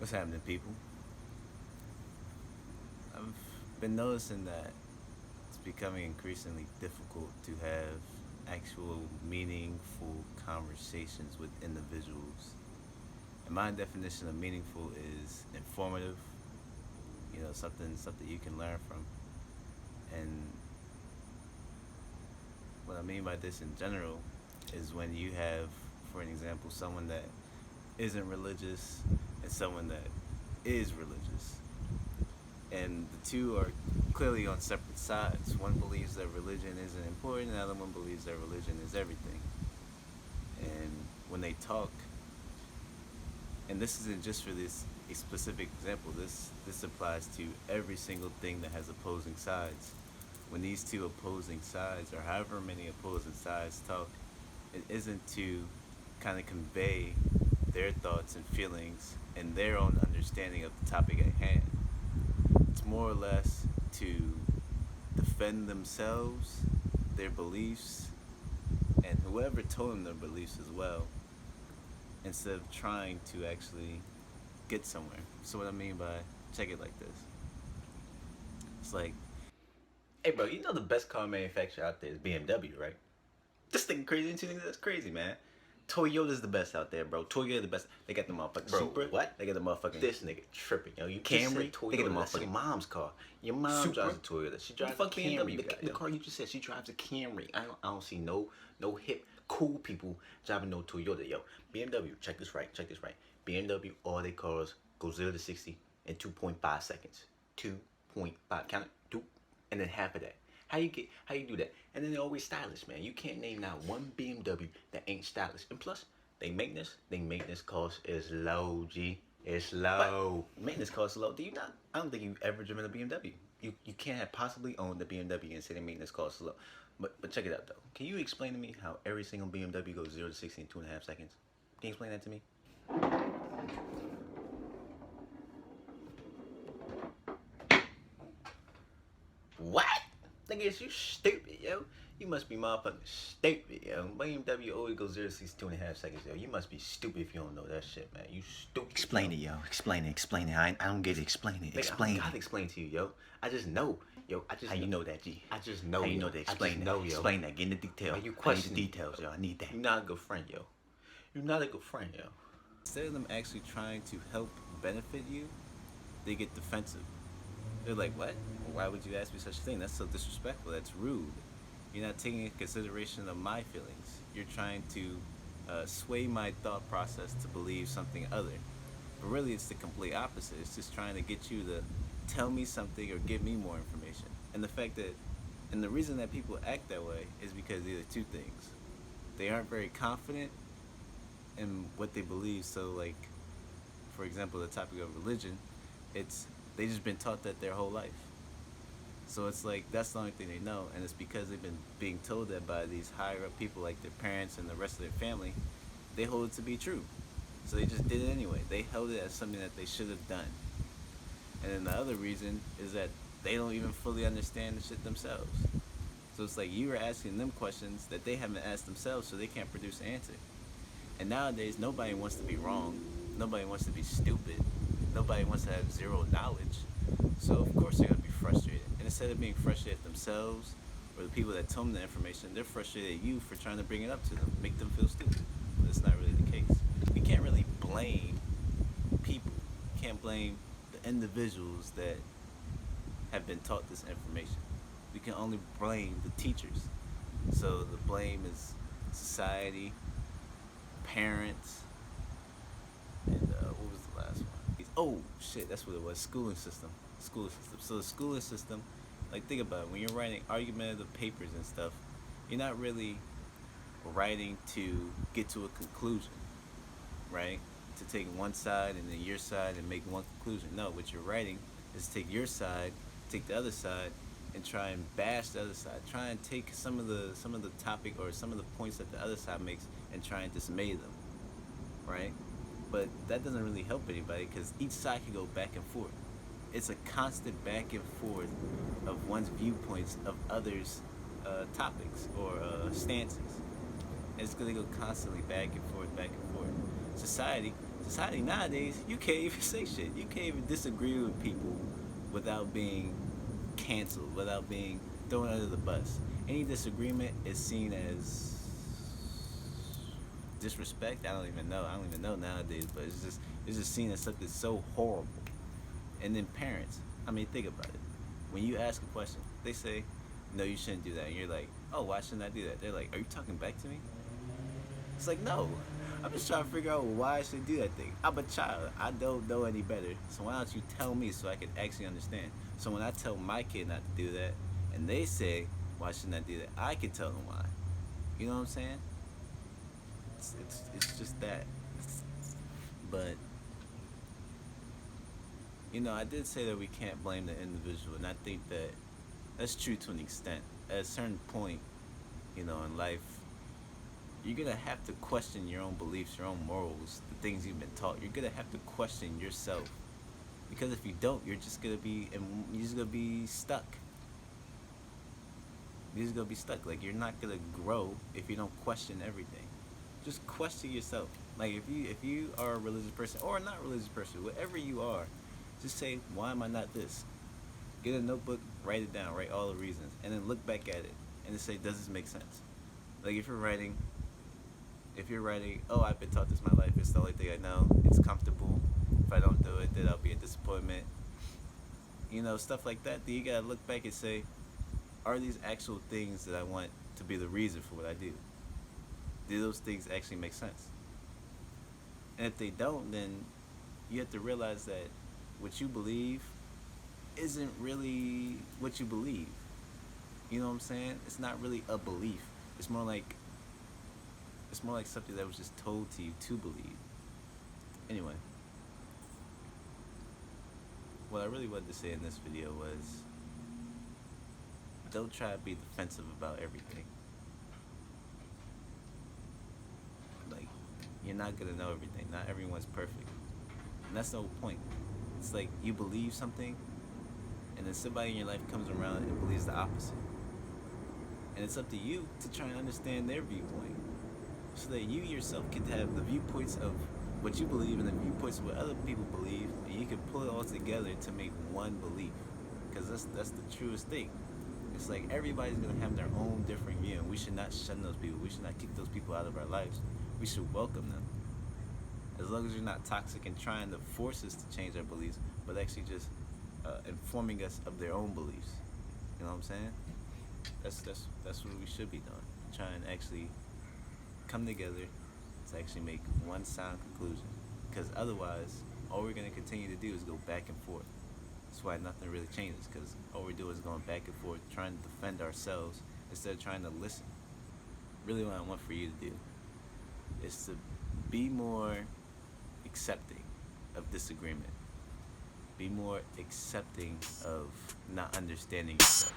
What's happening, people? I've been noticing that it's becoming increasingly difficult to have actual meaningful conversations with individuals. And my definition of meaningful is informative, something you can learn from. And what I mean by this in general is when you have, for an example, someone that isn't religious and someone that is religious. And the two are clearly on separate sides. One believes that religion isn't important, the other one believes that religion is everything. And when they talk, and this isn't just for this a specific example, this applies to every single thing that has opposing sides. When these two opposing sides, or however many opposing sides, talk, it isn't to kind of convey their thoughts and feelings and their own understanding of the topic at hand. It's more or less to defend themselves, their beliefs, and whoever told them their beliefs as well, instead of trying to actually get somewhere. So what I mean by, check it like this. It's like, hey bro, you know the best car manufacturer out there is BMW, right? This thing crazy, and you think that's crazy, man. Toyota's the best out there, bro. Toyota the best. They got the motherfucking Bro, Supra. what? They got the motherfucking This nigga tripping, yo. You Camry. just said They got the Toyota. That's motherfucking your mom's car. Your mom Supra? drives a Toyota. She drives a fuck BMW Camry. got, The yo? car you just said, she drives a Camry. I don't see no hip cool people driving no Toyota, yo. BMW, check this right. BMW, all their cars go 0 to 60 in 2.5 seconds. 2.5. Count it. 2, and then half of that. How you do that? And then they're always stylish, man. You can't name not one BMW that ain't stylish. And plus, they maintenance cost is low, G. It's low. But maintenance costs low. I don't think you've ever driven a BMW. You can't have possibly owned the BMW and say the maintenance costs low. But check it out though. Can you explain to me how every single BMW goes 0 to 60 in 2.5 seconds? Can you explain that to me? What? Nigga, is you stupid, yo? You must be motherfucking stupid, yo. BMW always goes 0 to 60 in 2.5 seconds, yo. You must be stupid if you don't know that shit, man. You stupid. Explain it, yo. Explain it. I don't get it. Explain it. I gotta explain to you, yo. I just know, yo. How you know that, G? I just know. How you yo. know that? Explain I just that. know, yo. Explain that. Get in the details. Why you I need the questioning me, details, yo. I need that. You're not a good friend, yo. You're not a good friend, yo. Instead of them actually trying to help benefit you, they get defensive. They're like, what? Why would you ask me such a thing? That's so disrespectful. That's rude. You're not taking into consideration of my feelings. You're trying to sway my thought process to believe something other. But really, it's the complete opposite. It's just trying to get you to tell me something or give me more information. And the reason that people act that way is because either two things. They aren't very confident in what they believe. So like, for example, the topic of religion, they just been taught that their whole life. So it's like, that's the only thing they know, and it's because they've been being told that by these higher up people like their parents and the rest of their family. They hold it to be true. So they just did it anyway. They held it as something that they should have done. And then the other reason is that they don't even fully understand the shit themselves. So it's like you are asking them questions that they haven't asked themselves, so they can't produce an answer. And nowadays, nobody wants to be wrong. Nobody wants to be stupid. Nobody wants to have zero knowledge. So of course they're going to be frustrated. And instead of being frustrated at themselves or the people that told them the information, they're frustrated at you for trying to bring it up to them, make them feel stupid. But that's not really the case. You can't really blame people. You can't blame the individuals that have been taught this information. We can only blame the teachers. So the blame is society, parents, and what was the last one? Oh shit, that's what it was. Schooling system. So the schooling system, like think about it, when you're writing argumentative papers and stuff, you're not really writing to get to a conclusion, right? To take one side and then your side and make one conclusion. No, what you're writing is take your side, take the other side, and try and bash the other side. Try and take some of the topic or some of the points that the other side makes and try and dismay them, right? But that doesn't really help anybody because each side can go back and forth. It's a constant back and forth of one's viewpoints of others' topics or stances. And it's going to go constantly back and forth, back and forth. Society is Society nowadays, you can't even say shit. You can't even disagree with people without being canceled, without being thrown under the bus. Any disagreement is seen as disrespect. I don't even know nowadays, but it's just seen as something so horrible. And then parents, I mean, think about it. When you ask a question, they say, "No, you shouldn't do that." And you're like, "Oh, why shouldn't I do that?" They're like, "Are you talking back to me?" It's like, no. I'm just trying to figure out why I should do that thing. I'm a child. I don't know any better. So why don't you tell me so I can actually understand? So when I tell my kid not to do that, and they say, "Why shouldn't I do that?" I can tell them why. You know what I'm saying? It's just that. But I did say that we can't blame the individual, and I think that that's true to an extent. At a certain point, in life, you're gonna have to question your own beliefs, your own morals, the things you've been taught. You're gonna have to question yourself, because if you don't, you're just gonna be stuck. You're just gonna be stuck. Like, you're not gonna grow if you don't question everything. Just question yourself. Like, if you are a religious person or not religious person, whatever you are, just say, "Why am I not this?" Get a notebook, write it down, write all the reasons, and then look back at it and then say, "Does this make sense?" Like, if you're writing, "Oh, I've been taught this my life. It's the only thing I know. It's comfortable. If I don't do it, then I'll be a disappointment." Stuff like that. Then you gotta look back and say, are these actual things that I want to be the reason for what I do? Do those things actually make sense? And if they don't, then you have to realize that what you believe isn't really what you believe. You know what I'm saying? It's not really a belief. It's more like something that was just told to you to believe. Anyway, what I really wanted to say in this video was, don't try to be defensive about everything. Like, you're not gonna know everything. Not everyone's perfect. And that's the whole point. It's like you believe something, and then somebody in your life comes around and believes the opposite. And it's up to you to try and understand their viewpoint, so that you yourself can have the viewpoints of what you believe and the viewpoints of what other people believe, and you can pull it all together to make one belief. Because that's the truest thing. It's like everybody's gonna have their own different view, and we should not shun those people. We should not kick those people out of our lives. We should welcome them. As long as you're not toxic and trying to force us to change our beliefs, but actually just informing us of their own beliefs. You know what I'm saying? That's what we should be doing. Try and actually come together to actually make one sound conclusion. Because otherwise, all we're gonna continue to do is go back and forth. That's why nothing really changes, because all we do is going back and forth, trying to defend ourselves instead of trying to listen. Really, what I want for you to do is to be more accepting of disagreement. Be more accepting of not understanding yourself.